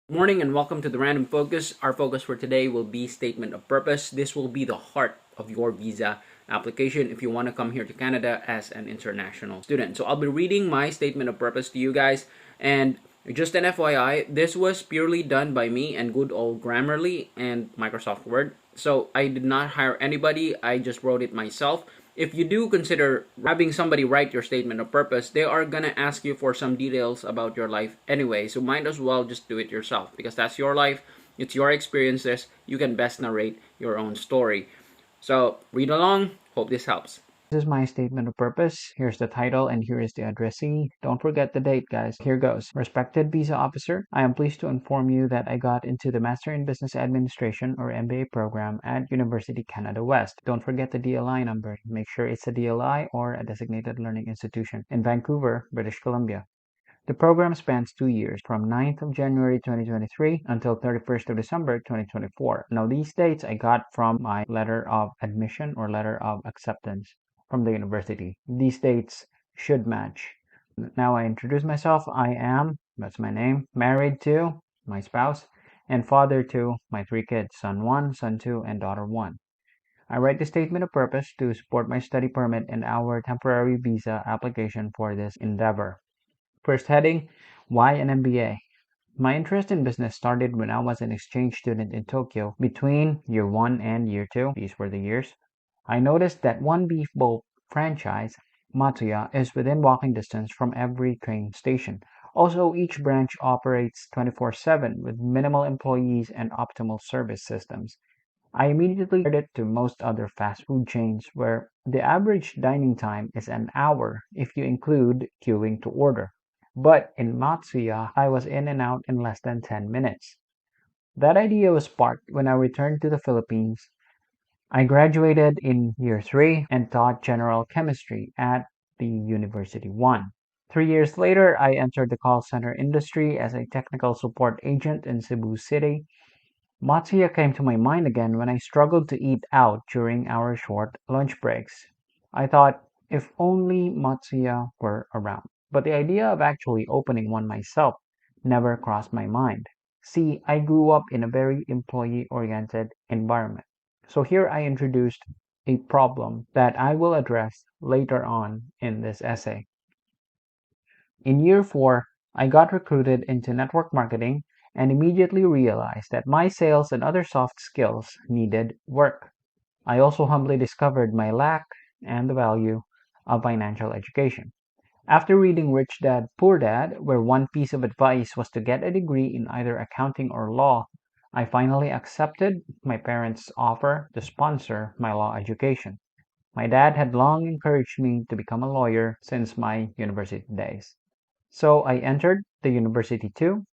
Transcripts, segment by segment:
Morning and welcome to the Random Focus. Our focus for today will be statement of purpose. This will be the heart of your visa application if you want to come here to Canada as an international student. So I'll be reading my statement of purpose to you guys, and just an FYI, this was purely done by me and good old Grammarly and Microsoft Word. So I did not hire anybody, I just wrote it myself. If you do consider having somebody write your statement of purpose, they are gonna ask you for some details about your life anyway. So might as well just do it yourself because that's your life, it's your experiences. You can best narrate your own story. So read along. Hope this helps. This is my statement of purpose. Here's the title and here is the addressee. Don't forget the date, guys. Here goes. Respected visa officer, I am pleased to inform you that I got into the Master in Business Administration or MBA program at University Canada West. Don't forget the DLI number. Make sure it's a DLI or a designated learning institution in Vancouver, British Columbia. The program spans 2 years, from 9th of January 2023 until 31st of December 2024. Now, these dates I got from my letter of admission or letter of acceptance from the university. These dates should match. Now I introduce myself. I am, that's my name, married to my spouse, and father to my 3 kids, son 1, son 2, and daughter 1. I write the statement of purpose to support my study permit and our temporary visa application for this endeavor. First heading, why an MBA? My interest in business started when I was an exchange student in Tokyo between year 1 and year 2. These were the years. I noticed that one beef bowl franchise, Matsuya, is within walking distance from every train station. Also, each branch operates 24/7 with minimal employees and optimal service systems. I immediately compared it to most other fast food chains where the average dining time is an hour if you include queuing to order. But in Matsuya, I was in and out in less than 10 minutes. That idea was sparked when I returned to the Philippines. I graduated in year 3 and taught general chemistry at the University 1. 3 years later, I entered the call center industry as a technical support agent in Cebu City. Matsuya came to my mind again when I struggled to eat out during our short lunch breaks. I thought, if only Matsuya were around. But the idea of actually opening one myself never crossed my mind. See, I grew up in a very employee-oriented environment. So here I introduced a problem that I will address later on in this essay. In year 4, I got recruited into network marketing and immediately realized that my sales and other soft skills needed work. I also humbly discovered my lack and the value of financial education. After reading Rich Dad, Poor Dad, where one piece of advice was to get a degree in either accounting or law, I finally accepted my parents' offer to sponsor my law education. My dad had long encouraged me to become a lawyer since my university days. So I entered the University 2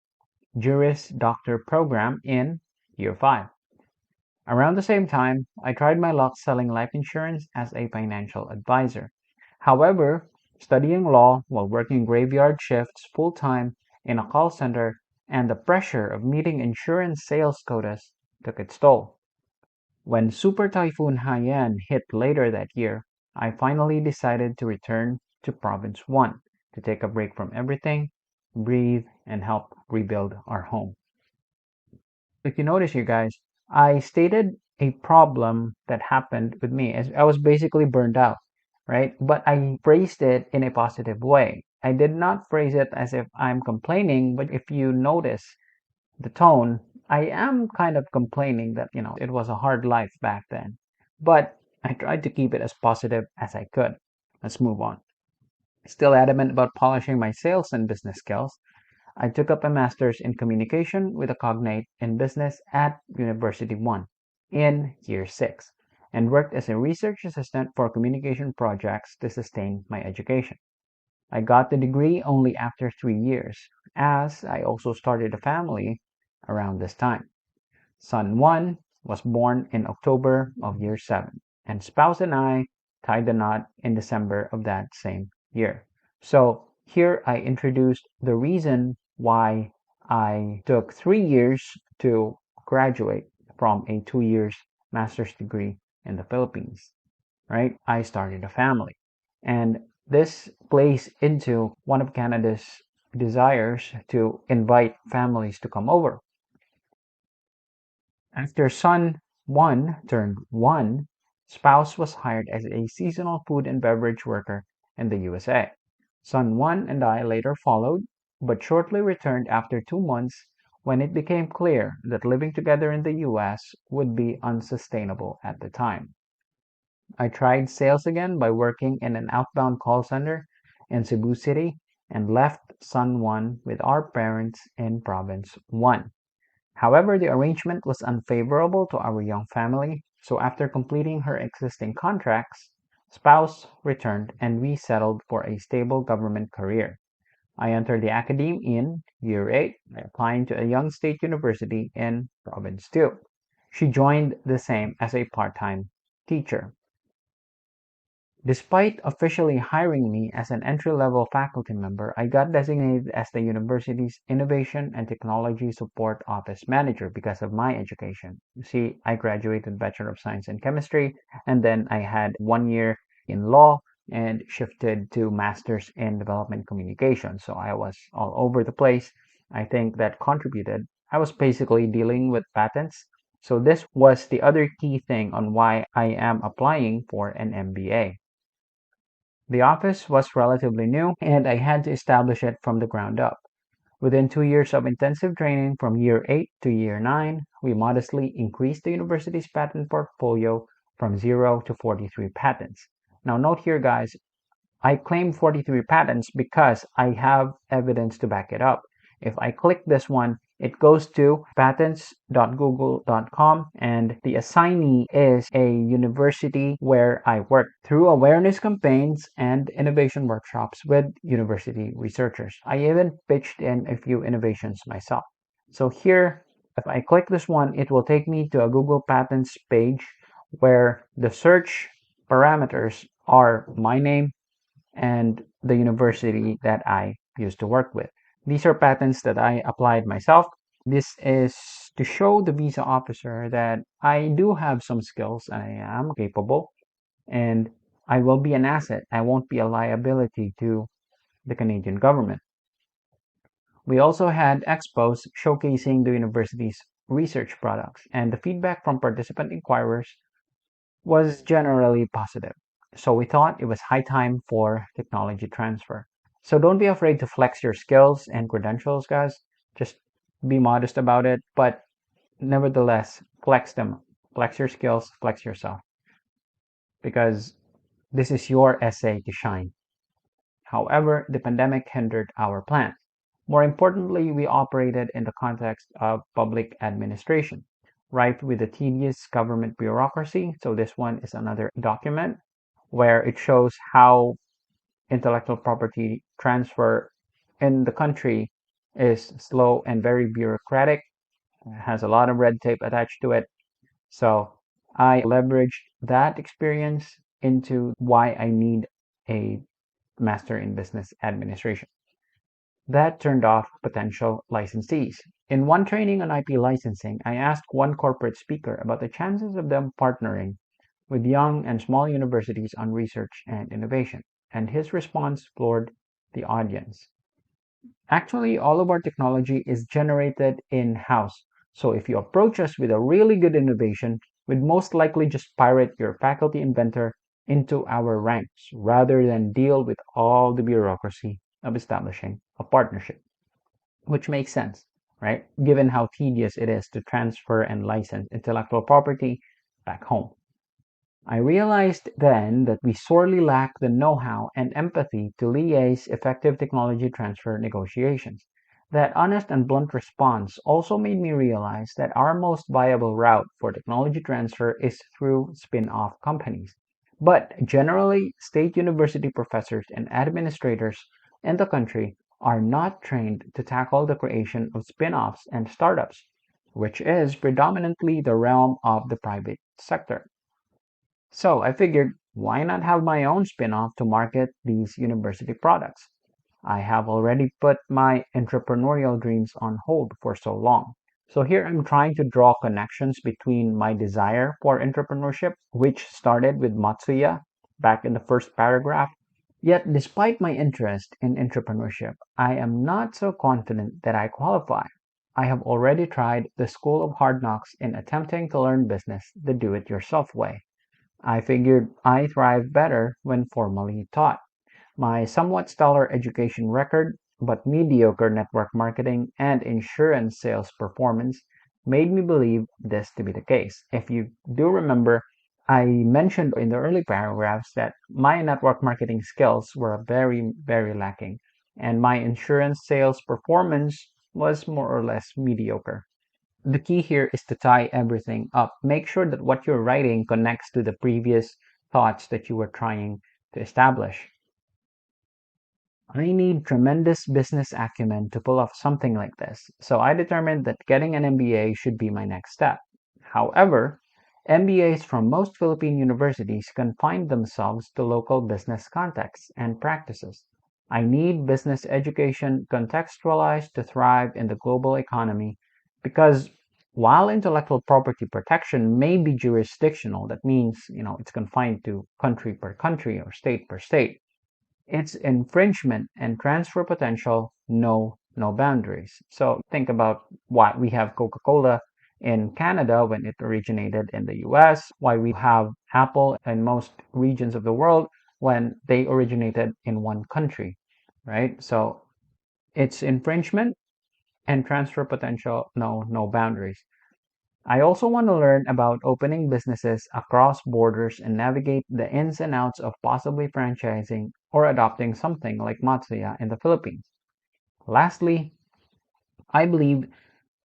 Juris Doctor program in year 5. Around the same time, I tried my luck selling life insurance as a financial advisor. However, studying law while working graveyard shifts full time in a call center and the pressure of meeting insurance sales quotas took its toll. When Super Typhoon Haiyan hit later that year, I finally decided to return to Province 1 to take a break from everything, breathe, and help rebuild our home. If you notice, you guys, I stated a problem that happened with me as I was basically burned out, right? But I phrased it in a positive way. I did not phrase it as if I'm complaining, but if you notice the tone, I am kind of complaining that, it was a hard life back then. But I tried to keep it as positive as I could. Let's move on. Still adamant about polishing my sales and business skills, I took up a master's in communication with a cognate in business at University 1 in year 6 and worked as a research assistant for communication projects to sustain my education. I got the degree only after 3 years, as I also started a family around this time. Son 1 was born in October of year 7, and spouse and I tied the knot in December of that same year. So here I introduced the reason why I took 3 years to graduate from a 2 years master's degree in the Philippines, right? I started a family. And this plays into one of Canada's desires to invite families to come over. After son 1 turned 1, spouse was hired as a seasonal food and beverage worker in the USA. Son 1 and I later followed, but shortly returned after 2 months when it became clear that living together in the US would be unsustainable at the time. I tried sales again by working in an outbound call center in Cebu City and left son 1 with our parents in province 1. However, the arrangement was unfavorable to our young family, so after completing her existing contracts, spouse returned and we settled for a stable government career. I entered the academe in year 8 by applying to a young state university in province 2. She joined the same as a part-time teacher. Despite officially hiring me as an entry-level faculty member, I got designated as the university's Innovation and Technology Support Office Manager because of my education. You see, I graduated Bachelor of Science in Chemistry, and then I had 1 year in law and shifted to Masters in Development Communication. So I was all over the place. I think that contributed. I was basically dealing with patents. So this was the other key thing on why I am applying for an MBA. The office was relatively new, and I had to establish it from the ground up. Within 2 years of intensive training from year 8 to year 9, we modestly increased the university's patent portfolio from 0 to 43 patents. Now, note here, guys, I claim 43 patents because I have evidence to back it up. If I click this one, it goes to patents.google.com, and the assignee is a university where I work through awareness campaigns and innovation workshops with university researchers. I even pitched in a few innovations myself. So here, if I click this one, it will take me to a Google Patents page where the search parameters are my name and the university that I used to work with. These are patents that I applied myself. This is to show the visa officer that I do have some skills, I am capable, and I will be an asset. I won't be a liability to the Canadian government. We also had expos showcasing the university's research products, and the feedback from participant inquirers was generally positive. So we thought it was high time for technology transfer. So don't be afraid to flex your skills and credentials, guys. Just be modest about it, but nevertheless, flex them. Flex your skills, flex yourself. Because this is your essay to shine. However, the pandemic hindered our plans. More importantly, we operated in the context of public administration, rife with the tedious government bureaucracy. So this one is another document where it shows how intellectual property transfer in the country is slow and very bureaucratic. It has a lot of red tape attached to it. So I leveraged that experience into why I need a Master in Business Administration. That turned off potential licensees. In one training on IP licensing, I asked one corporate speaker about the chances of them partnering with young and small universities on research and innovation, and his response floored the audience. Actually, all of our technology is generated in-house, so if you approach us with a really good innovation, we'd most likely just pirate your faculty inventor into our ranks rather than deal with all the bureaucracy of establishing a partnership. Which makes sense, right? Given how tedious it is to transfer and license intellectual property back home. I realized then that we sorely lack the know-how and empathy to liaise effective technology transfer negotiations. That honest and blunt response also made me realize that our most viable route for technology transfer is through spin-off companies. But generally, state university professors and administrators in the country are not trained to tackle the creation of spin-offs and startups, which is predominantly the realm of the private sector. So I figured, why not have my own spin-off to market these university products? I have already put my entrepreneurial dreams on hold for so long. So here I'm trying to draw connections between my desire for entrepreneurship, which started with Matsuya back in the first paragraph, Yet, despite my interest in entrepreneurship, I am not so confident that I qualify. I have already tried the school of hard knocks in attempting to learn business the do it yourself way. I figured I thrive better when formally taught. My somewhat stellar education record, but mediocre network marketing and insurance sales performance made me believe this to be the case. If you do remember, I mentioned in the early paragraphs that my network marketing skills were very, very lacking, and my insurance sales performance was more or less mediocre. The key here is to tie everything up. Make sure that what you're writing connects to the previous thoughts that you were trying to establish. I need tremendous business acumen to pull off something like this, so I determined that getting an MBA should be my next step. However, MBAs from most Philippine universities confine themselves to local business contexts and practices. I need business education contextualized to thrive in the global economy because while intellectual property protection may be jurisdictional, that means, it's confined to country per country or state per state, its infringement and transfer potential know no boundaries. So think about why we have Coca-Cola in Canada when it originated in the US, why we have Apple in most regions of the world when they originated in one country, right? So its infringement and transfer potential know no boundaries. I also want to learn about opening businesses across borders and navigate the ins and outs of possibly franchising or adopting something like Matsuya in the Philippines. Lastly, I believe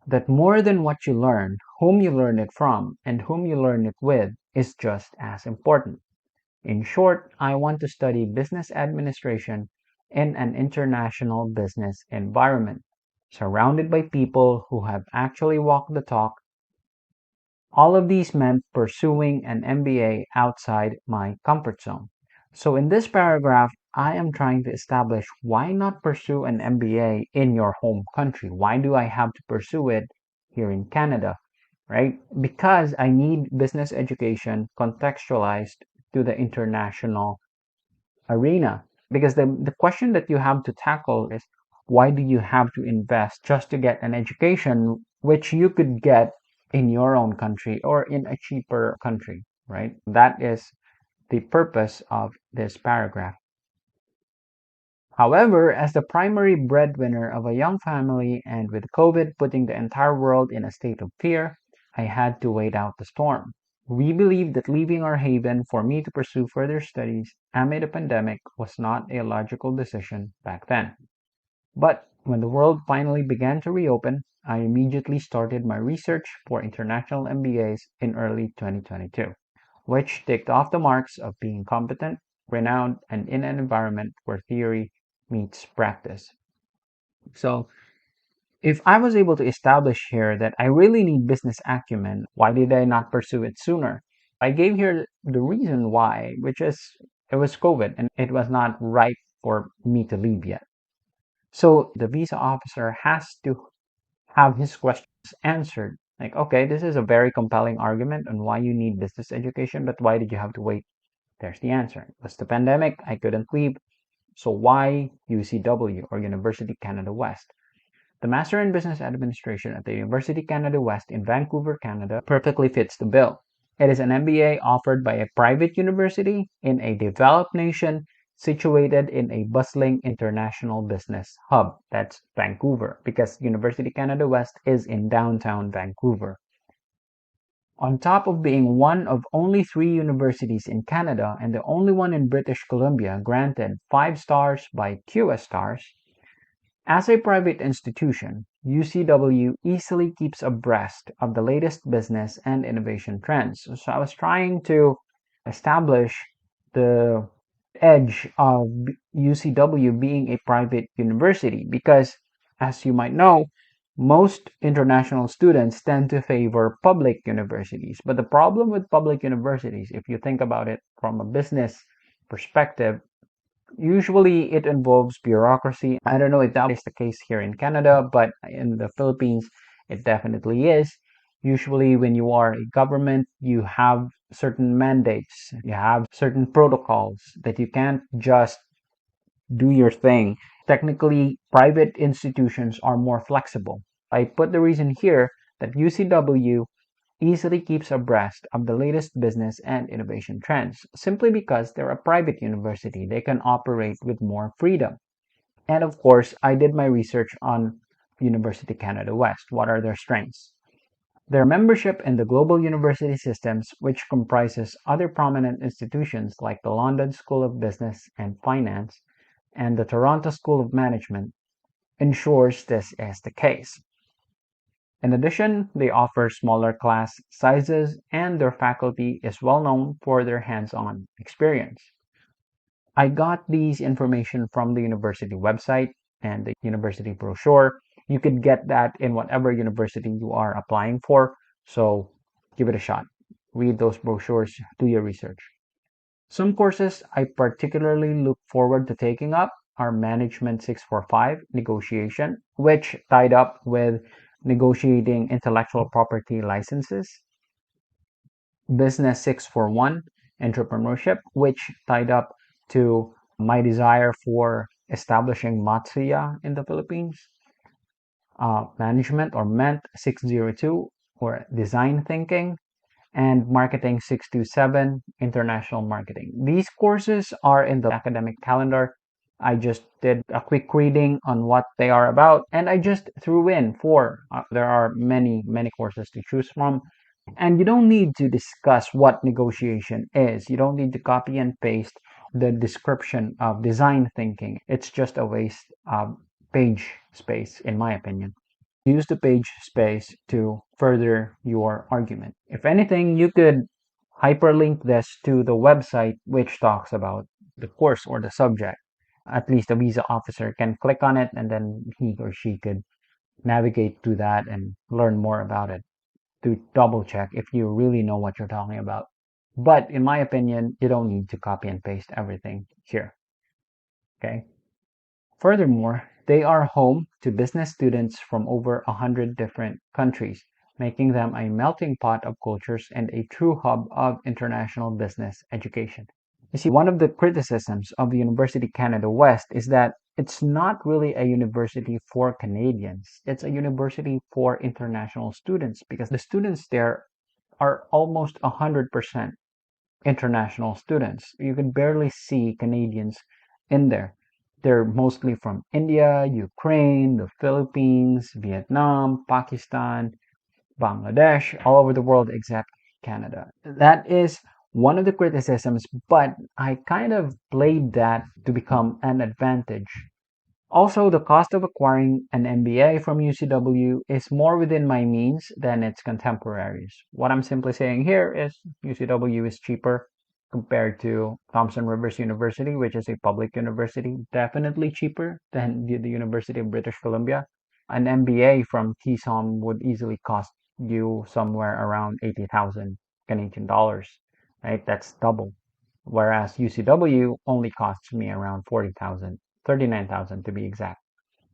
that more than what you learn, whom you learn it from and whom you learn it with is just as important. In short, I want to study business administration in an international business environment, surrounded by people who have actually walked the talk. All of these meant pursuing an MBA outside my comfort zone. So in this paragraph, I am trying to establish why not pursue an MBA in your home country? Why do I have to pursue it here in Canada, right? Because I need business education contextualized to the international arena. Because the question that you have to tackle is why do you have to invest just to get an education which you could get in your own country or in a cheaper country, right? That is the purpose of this paragraph. However, as the primary breadwinner of a young family and with COVID putting the entire world in a state of fear, I had to wait out the storm. We believed that leaving our haven for me to pursue further studies amid a pandemic was not a logical decision back then. But when the world finally began to reopen, I immediately started my research for international MBAs in early 2022, which ticked off the marks of being competent, renowned, and in an environment where theory meets practice. So, if I was able to establish here that I really need business acumen, why did I not pursue it sooner? I gave here the reason why, which is it was COVID and it was not right for me to leave yet. So the visa officer has to have his questions answered. Like, okay, this is a very compelling argument on why you need business education, but why did you have to wait? There's the answer. It was the pandemic. I couldn't leave. So why UCW or University Canada West? The Master in Business Administration at the University Canada West in Vancouver, Canada perfectly fits the bill. It is an MBA offered by a private university in a developed nation situated in a bustling international business hub. That's Vancouver, because University Canada West is in downtown Vancouver. On top of being one of only 3 universities in Canada and the only one in British Columbia granted 5 stars by QS Stars, as a private institution, UCW easily keeps abreast of the latest business and innovation trends. So I was trying to establish the edge of UCW being a private university because, as you might know, most international students tend to favor public universities. But the problem with public universities, if you think about it from a business perspective, usually it involves bureaucracy. I don't know if that is the case here in Canada, but in the Philippines, it definitely is. Usually, when you are a government, you have certain mandates, you have certain protocols that you can't just do your thing. Technically, private institutions are more flexible. I put the reason here that UCW easily keeps abreast of the latest business and innovation trends simply because they're a private university. They can operate with more freedom. And of course, I did my research on University Canada West. What are their strengths? Their membership in the global university systems, which comprises other prominent institutions like the London School of Business and Finance and the Toronto School of Management, ensures this is the case. In addition, they offer smaller class sizes and their faculty is well known for their hands-on experience. I got these information from the university website and the university brochure. You could get that in whatever university you are applying for, so give it a shot. Read those brochures, do your research. Some courses I particularly look forward to taking up are Management 645, Negotiation, which tied up with negotiating intellectual property licenses, Business 641, Entrepreneurship, which tied up to my desire for establishing Matsuya in the Philippines, Management or MENT 602, or Design Thinking, and Marketing 627, International Marketing. These courses are in the academic calendar. I just did a quick reading on what they are about, and I just threw in four. There are many, many courses to choose from. And you don't need to discuss what negotiation is. You don't need to copy and paste the description of design thinking. It's just a waste of page space, in my opinion. Use the page space to further your argument. If anything, you could hyperlink this to the website which talks about the course or the subject. At least a visa officer can click on it and then he or she could navigate to that and learn more about it to double check if you really know what you're talking about. But in my opinion, you don't need to copy and paste everything here. Okay. Furthermore, they are home to business students from over 100 different countries, making them a melting pot of cultures and a true hub of international business education. You see, one of the criticisms of the University Canada West is that it's not really a university for Canadians. It's a university for international students because the students there are almost 100% international students. You can barely see Canadians in there. They're mostly from India, Ukraine, the Philippines, Vietnam, Pakistan, Bangladesh, all over the world except Canada. That is one of the criticisms, but I kind of played that to become an advantage. Also, the cost of acquiring an MBA from UCW is more within my means than its contemporaries. What I'm simply saying here is UCW is cheaper compared to Thompson Rivers University, which is a public university, definitely cheaper than the University of British Columbia. An MBA from TSOM would easily cost you somewhere around 80,000 Canadian dollars, right? That's double. Whereas UCW only costs me around 40,000, 39,000 to be exact.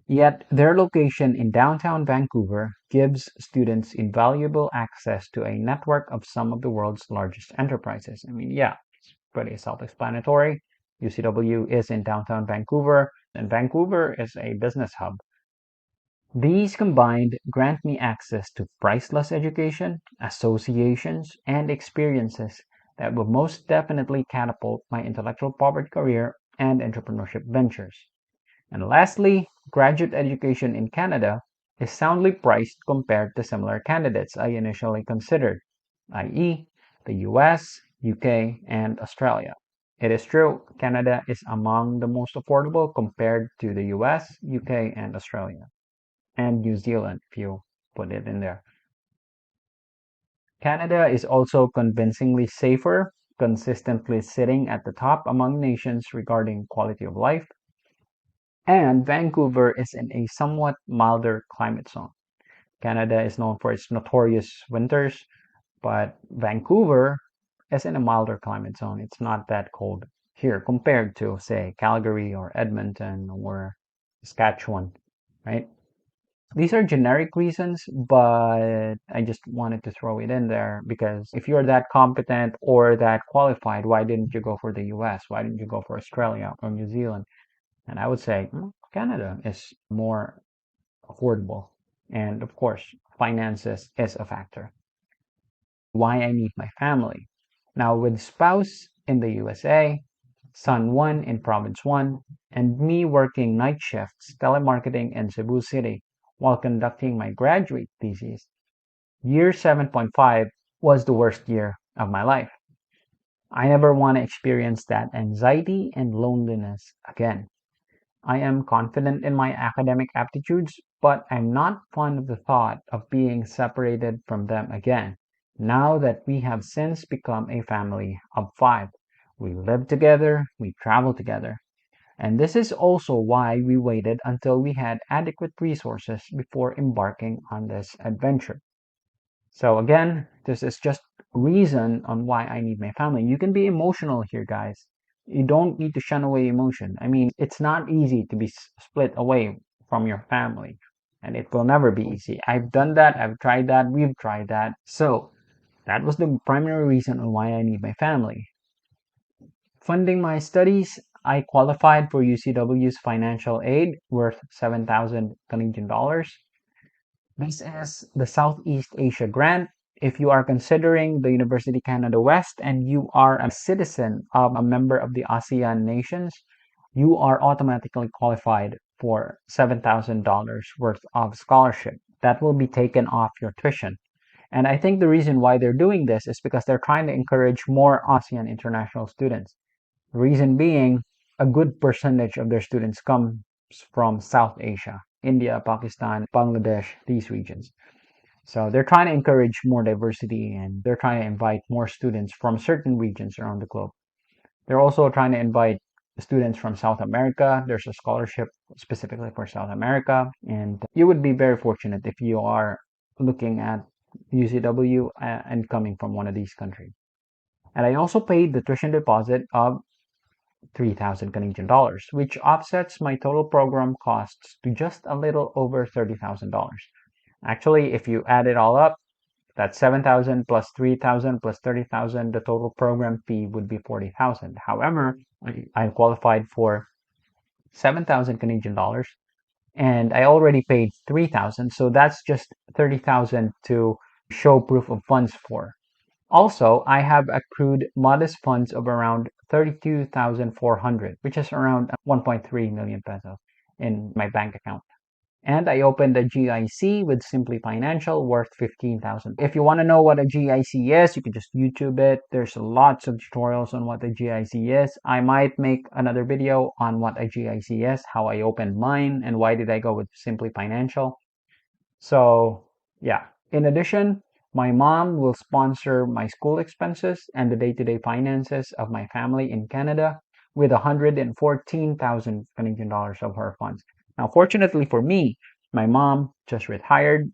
Yet their location in downtown Vancouver gives students invaluable access to a network of some of the world's largest enterprises. I mean, yeah, it's pretty self-explanatory. UCW is in downtown Vancouver, and Vancouver is a business hub. These combined grant me access to priceless education, associations, and experiences that will most definitely catapult my intellectual property career and entrepreneurship ventures. And lastly, graduate education in Canada is soundly priced compared to similar candidates I initially considered, i.e., the US, UK, and Australia. It is true, Canada is among the most affordable compared to the US, UK, and Australia, and New Zealand, if you put it in there. Canada is also convincingly safer, consistently sitting at the top among nations regarding quality of life, and Vancouver is in a somewhat milder climate zone. Canada is known for its notorious winters, but Vancouver is in a milder climate zone. It's not that cold here compared to, say, Calgary or Edmonton or Saskatchewan, right? These are generic reasons, but I just wanted to throw it in there because if you're that competent or that qualified, why didn't you go for the US? Why didn't you go for Australia or New Zealand? And I would say Canada is more affordable. And of course, finances is a factor. Why I need my family. Now, with spouse in the USA, son 1 in province 1, and me working night shifts, telemarketing in Cebu City while conducting my graduate thesis, year 7.5 was the worst year of my life. I never want to experience that anxiety and loneliness again. I am confident in my academic aptitudes, but I'm not fond of the thought of being separated from them again. Now that we have since become a family of 5, we live together, we travel together. And this is also why we waited until we had adequate resources before embarking on this adventure. So again, this is just reason on why I need my family. You can be emotional here, guys. You don't need to shun away emotion. I mean, it's not easy to be split away from your family, and it will never be easy. I've done that. I've tried that. We've tried that. So that was the primary reason on why I need my family. Funding my studies, I qualified for UCW's financial aid worth 7,000 Canadian dollars. This is the Southeast Asia Grant. If you are considering the University Canada West and you are a citizen of a member of the ASEAN nations, you are automatically qualified for $7,000 worth of scholarship. That will be taken off your tuition. And I think the reason why they're doing this is because they're trying to encourage more ASEAN international students. The reason being, a good percentage of their students comes from South Asia, India, Pakistan, Bangladesh, these regions. So they're trying to encourage more diversity and they're trying to invite more students from certain regions around the globe. They're also trying to invite students from South America. There's a scholarship specifically for South America. And you would be very fortunate if you are looking at UCW and coming from one of these countries. And I also paid the tuition deposit of 3,000 Canadian dollars, which offsets my total program costs to just a little over $30,000. Actually, if you add it all up, that's 7,000 plus 3,000 plus 30,000. The total program fee would be 40,000. However, I qualified for 7,000 Canadian dollars and I already paid 3,000. So that's just 30,000 to show proof of funds for. Also, I have accrued modest funds of around 32,400, which is around 1.3 million pesos in my bank account. And I opened a GIC with Simply Financial worth 15,000. If you want to know what a GIC is, you can just YouTube it. There's lots of tutorials on what a GIC is. I might make another video on what a GIC is, how I opened mine, and why did I go with Simply Financial. So yeah, in addition, my mom will sponsor my school expenses and the day-to-day finances of my family in Canada with 114,000 Canadian dollars of her funds. Now, fortunately for me, my mom just retired,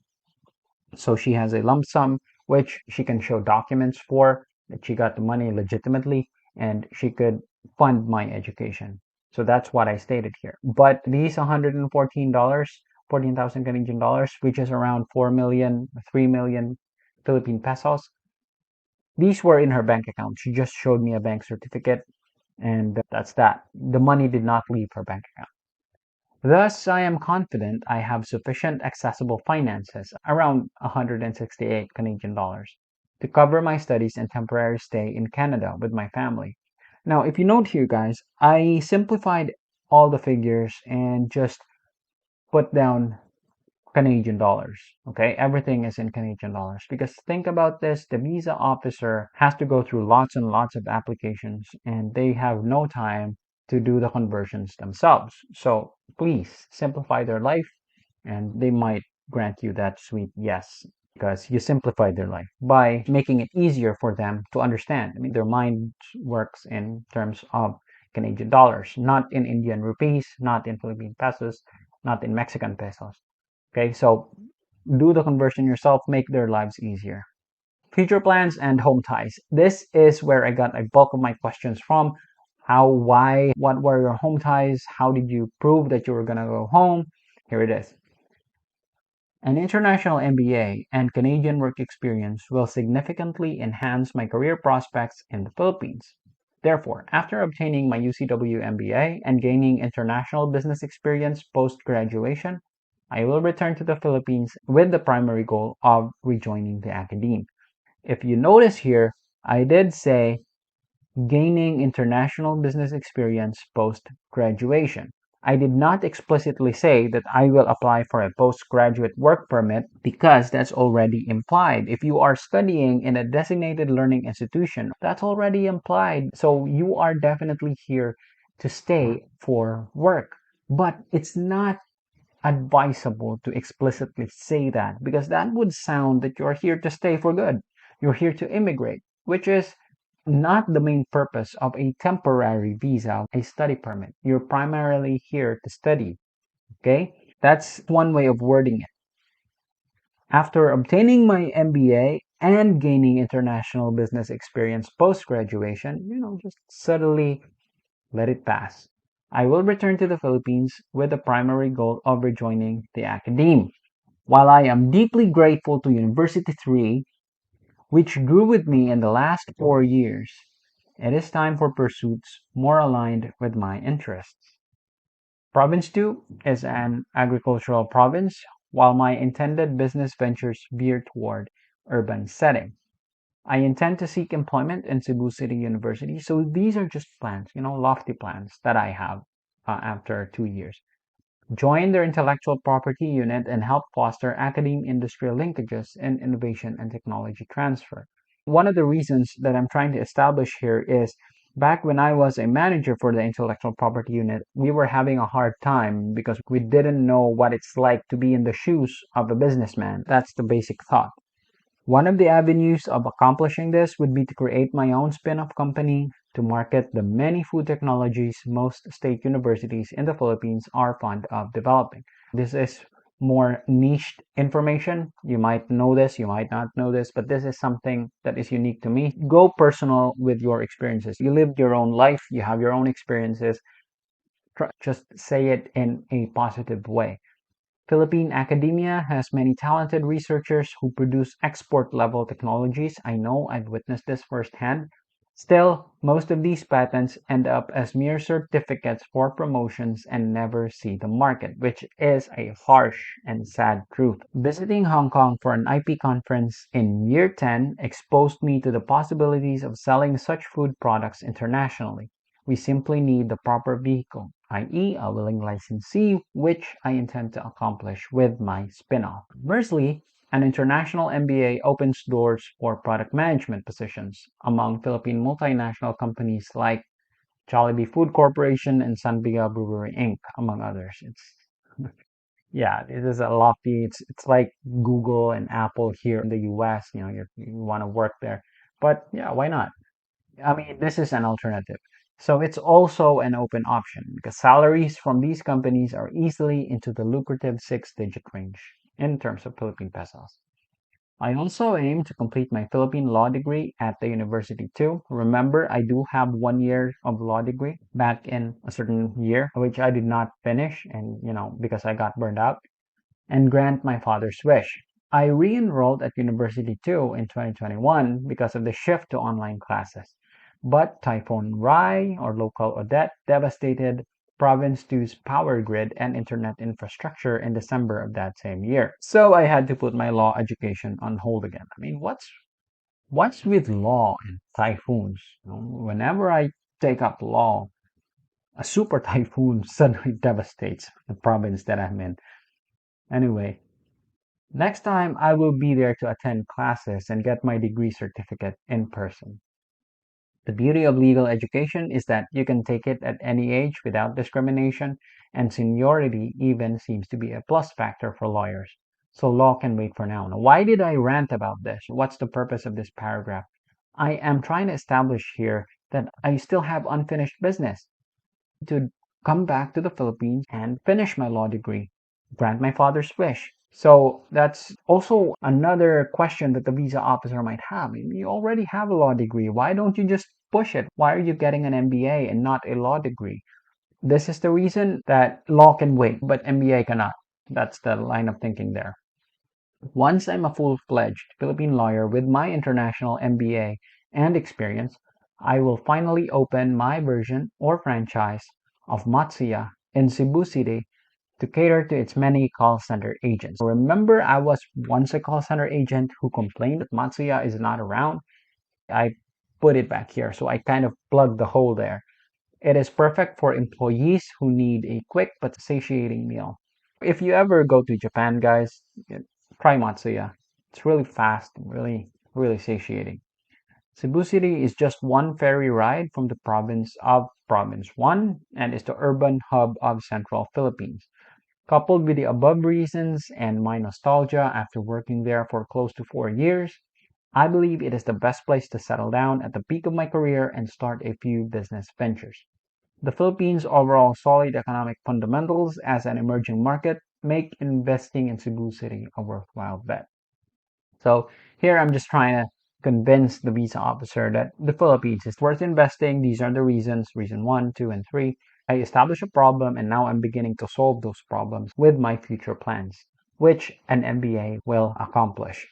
so she has a lump sum which she can show documents for that she got the money legitimately and she could fund my education. So that's what I stated here. But these $114, 14,000 Canadian dollars, which is around 4 million, 3 million Philippine pesos, these were in her bank account. She just showed me a bank certificate and that's that. The money did not leave her bank account. Thus, I am confident I have sufficient accessible finances, around 168 Canadian dollars, to cover my studies and temporary stay in Canada with my family. Now, if you note here, guys, I simplified all the figures and just put down Canadian dollars. Okay, everything is in Canadian dollars because think about this, the visa officer has to go through lots and lots of applications and they have no time to do the conversions themselves. So please simplify their life and they might grant you that sweet yes because you simplified their life by making it easier for them to understand. I mean, their mind works in terms of Canadian dollars, not in Indian rupees, not in Philippine pesos, not in Mexican pesos. Okay, so do the conversion yourself, make their lives easier. Future plans and home ties. This is where I got a bulk of my questions from. How, why, what were your home ties? How did you prove that you were going to go home? Here it is. An international MBA and Canadian work experience will significantly enhance my career prospects in the Philippines. Therefore, after obtaining my UCW MBA and gaining international business experience post-graduation, I will return to the Philippines with the primary goal of rejoining the academe. If you notice here, I did say gaining international business experience post-graduation. I did not explicitly say that I will apply for a postgraduate work permit because that's already implied. If you are studying in a designated learning institution, that's already implied. So you are definitely here to stay for work. But it's not advisable to explicitly say that because that would sound that you're here to stay for good. You're here to immigrate, which is not the main purpose of a temporary visa, a study permit. You're primarily here to study. Okay? That's one way of wording it. After obtaining my MBA and gaining international business experience post graduation, just subtly let it pass. I will return to the Philippines with the primary goal of rejoining the academe. While I am deeply grateful to University 3, which grew with me in the last 4 years, it is time for pursuits more aligned with my interests. Province 2 is an agricultural province, while my intended business ventures veer toward urban setting. I intend to seek employment in Cebu City University. So these are just plans, lofty plans that I have after 2 years. Join their intellectual property unit and help foster academe industrial linkages in innovation and technology transfer. One of the reasons that I'm trying to establish here is back when I was a manager for the intellectual property unit, we were having a hard time because we didn't know what it's like to be in the shoes of a businessman. That's the basic thought. One of the avenues of accomplishing this would be to create my own spin-off company to market the many food technologies most state universities in the Philippines are fond of developing. This is more niched information. You might know this, you might not know this, but this is something that is unique to me. Go personal with your experiences. You lived your own life, you have your own experiences. Just say it in a positive way. Philippine academia has many talented researchers who produce export-level technologies. I know, I've witnessed this firsthand. Still, most of these patents end up as mere certificates for promotions and never see the market, which is a harsh and sad truth. Visiting Hong Kong for an IP conference in year 10 exposed me to the possibilities of selling such food products internationally. We simply need the proper vehicle, i.e. a willing licensee, which I intend to accomplish with my spin-off. Conversely, an international MBA opens doors for product management positions among Philippine multinational companies like Jollibee Food Corporation and Sanbiga Brewery Inc., among others. Yeah, it is a lofty. It's like Google and Apple here in the U.S. You want to work there, but yeah, why not? I mean, this is an alternative. So it's also an open option because salaries from these companies are easily into the lucrative six-digit range in terms of Philippine pesos. I also aim to complete my Philippine law degree at the university too. Remember, I do have 1 year of law degree back in a certain year, which I did not finish and, because I got burned out, and grant my father's wish. I re-enrolled at University 2 in 2021 because of the shift to online classes. But Typhoon Rai, or local Odette, devastated Province 2's power grid and internet infrastructure in December of that same year. So I had to put my law education on hold again. I mean, what's with law and typhoons? Whenever I take up law, a super typhoon suddenly devastates the province that I'm in. Anyway, next time I will be there to attend classes and get my degree certificate in person. The beauty of legal education is that you can take it at any age without discrimination, and seniority even seems to be a plus factor for lawyers. So law can wait for now. Now, why did I rant about this? What's the purpose of this paragraph? I am trying to establish here that I still have unfinished business to come back to the Philippines and finish my law degree, grant my father's wish. So that's also another question that the visa officer might have. You already have a law degree. Why don't you just push it? Why are you getting an MBA and not a law degree? This is the reason that law can wait, but MBA cannot. That's the line of thinking there. Once I'm a full-fledged Philippine lawyer with my international MBA and experience, I will finally open my version or franchise of Matsuya in Cebu City to cater to its many call center agents. Remember, I was once a call center agent who complained that Matsuya is not around. I put it back here, so I kind of plugged the hole there. It is perfect for employees who need a quick but satiating meal. If you ever go to Japan, guys, try Matsuya. It's really fast and really satiating. Cebu City is just one ferry ride from the province of Province 1 and is the urban hub of central Philippines. Coupled with the above reasons and my nostalgia after working there for close to 4 years, I believe it is the best place to settle down at the peak of my career and start a few business ventures. The Philippines' overall solid economic fundamentals as an emerging market make investing in Cebu City a worthwhile bet. So here I'm just trying to convince the visa officer that the Philippines is worth investing. These are the reasons, reason 1, 2, and 3. I established a problem and now I'm beginning to solve those problems with my future plans, which an MBA will accomplish.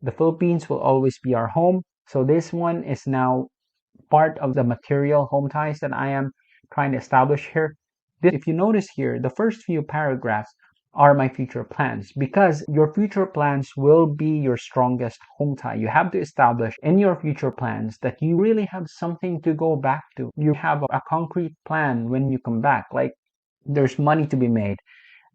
The Philippines will always be our home. So this one is now part of the material home ties that I am trying to establish here. If you notice here, the first few paragraphs are my future plans because your future plans will be your strongest home tie. You have to establish in your future plans that you really have something to go back to. You have a concrete plan when you come back. Like there's money to be made.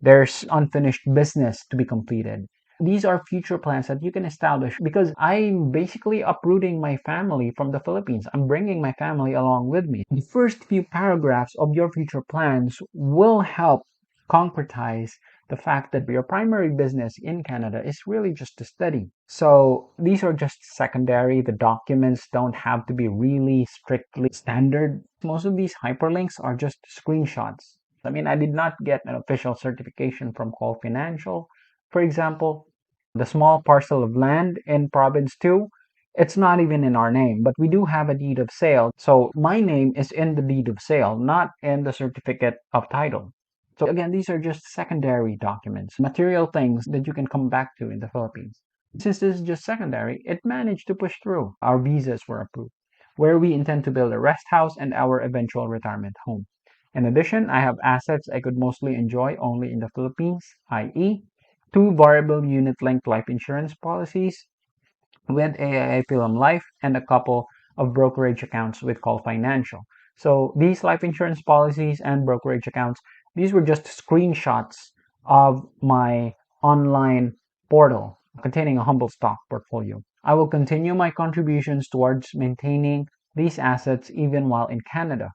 There's unfinished business to be completed. These are future plans that you can establish because I'm basically uprooting my family from the Philippines. I'm bringing my family along with me. The first few paragraphs of your future plans will help concretize the fact that your primary business in Canada is really just to study. So these are just secondary. The documents don't have to be really strictly standard. Most of these hyperlinks are just screenshots. I mean, I did not get an official certification from Call Financial. For example, the small parcel of land in Province 2, it's not even in our name, but we do have a deed of sale. So my name is in the deed of sale, not in the certificate of title. So again, these are just secondary documents, material things that you can come back to in the Philippines. Since this is just secondary, it managed to push through. Our visas were approved, where we intend to build a rest house and our eventual retirement home. In addition, I have assets I could mostly enjoy only in the Philippines, i.e., 2 variable unit-linked life insurance policies with AIA Pilum Life and a couple of brokerage accounts with Call Financial. So these life insurance policies and brokerage accounts, these were just screenshots of my online portal containing a humble stock portfolio. I will continue my contributions towards maintaining these assets even while in Canada.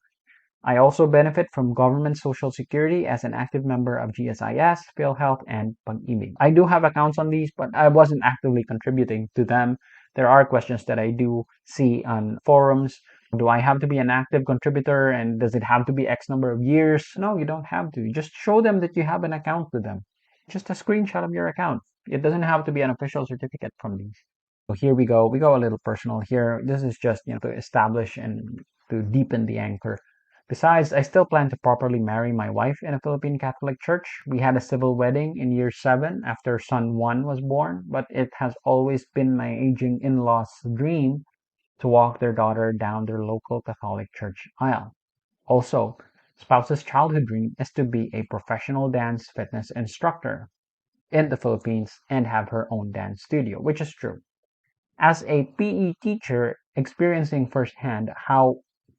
I also benefit from government social security as an active member of GSIS, PhilHealth, and Pag-ibig. I do have accounts on these, but I wasn't actively contributing to them. There are questions that I do see on forums. Do I have to be an active contributor and does it have to be X number of years? No, you don't have to. You just show them that you have an account with them. Just a screenshot of your account. It doesn't have to be an official certificate from these. So here we go. We go a little personal here. This is just, to establish and to deepen the anchor. Besides, I still plan to properly marry my wife in a Philippine Catholic church. We had a civil wedding in year 7 after son 1 was born, but it has always been my aging in-laws' dream to walk their daughter down their local Catholic church aisle. Also, spouse's childhood dream is to be a professional dance fitness instructor in the Philippines and have her own dance studio, which is true. As a PE teacher, experiencing firsthand how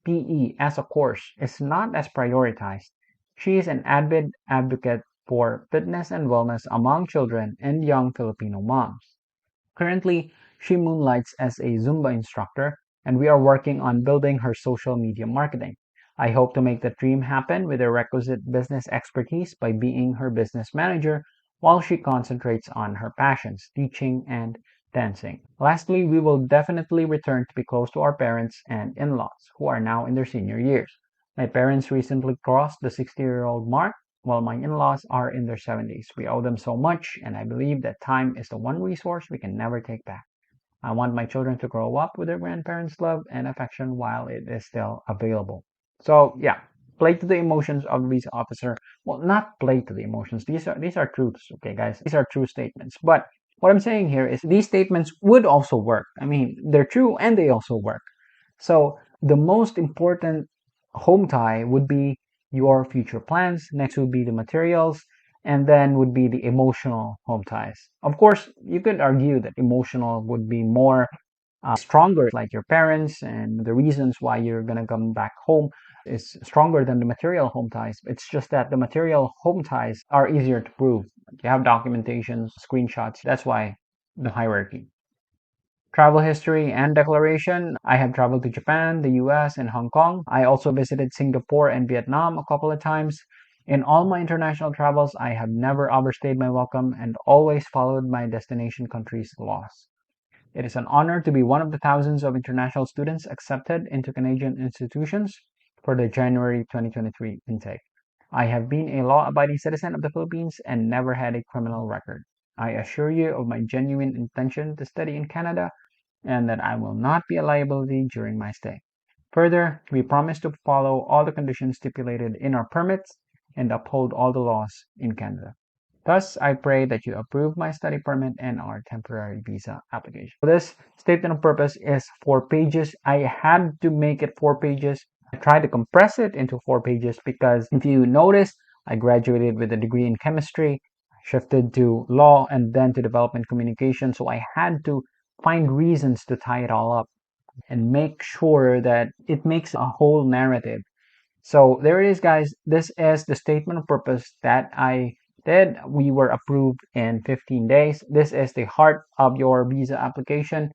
PE as a course is not as prioritized, she is an avid advocate for fitness and wellness among children and young Filipino moms. Currently, she moonlights as a Zumba instructor, and we are working on building her social media marketing. I hope to make that dream happen with the requisite business expertise by being her business manager while she concentrates on her passions, teaching and dancing. Lastly, we will definitely return to be close to our parents and in-laws, who are now in their senior years. My parents recently crossed the 60-year-old mark, while my in-laws are in their 70s. We owe them so much, and I believe that time is the one resource we can never take back. I want my children to grow up with their grandparents' love and affection while it is still available. So yeah, play to the emotions of the visa officer. Well, not play to the emotions. These are truths, okay, guys. These are true statements. But what I'm saying here is these statements would also work. I mean, they're true and they also work. So the most important home tie would be your future plans. Next would be the materials, and then would be the emotional home ties. Of course, you could argue that emotional would be more stronger, like your parents, and the reasons why you're gonna come back home is stronger than the material home ties. It's just that the material home ties are easier to prove. You have documentations, screenshots. That's why the hierarchy. Travel history and declaration. I have traveled to Japan, the US, and Hong Kong. I also visited Singapore and Vietnam a couple of times. In all my international travels, I have never overstayed my welcome and always followed my destination country's laws. It is an honor to be one of the thousands of international students accepted into Canadian institutions for the January 2023 intake. I have been a law-abiding citizen of the Philippines and never had a criminal record. I assure you of my genuine intention to study in Canada and that I will not be a liability during my stay. Further, we promise to follow all the conditions stipulated in our permits and uphold all the laws in Canada. Thus, I pray that you approve my study permit and our temporary visa application. This statement of purpose is 4 pages. I had to make it 4 pages. I tried to compress it into 4 pages because if you notice, I graduated with a degree in chemistry, shifted to law, and then to development communication. So I had to find reasons to tie it all up and make sure that it makes a whole narrative. So there it is, guys. This is the statement of purpose that I did. We were approved in 15 days. This is the heart of your visa application.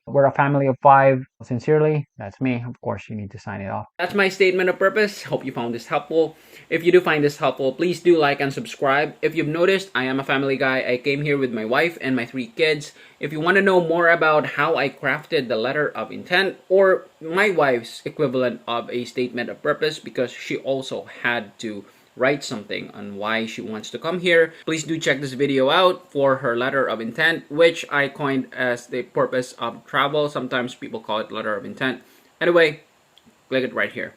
We're a family of 5. Sincerely, that's me. Of course, you need to sign it off. That's my statement of purpose. Hope you found this helpful. If you do find this helpful, please do like and subscribe. If you've noticed, I am a family guy. I came here with my wife and my 3 kids. If you want to know more about how I crafted the letter of intent or my wife's equivalent of a statement of purpose, because she also had to write something on why she wants to come here, please do check this video out for her letter of intent, which I coined as the purpose of travel. Sometimes people call it letter of intent. Anyway, click it right here.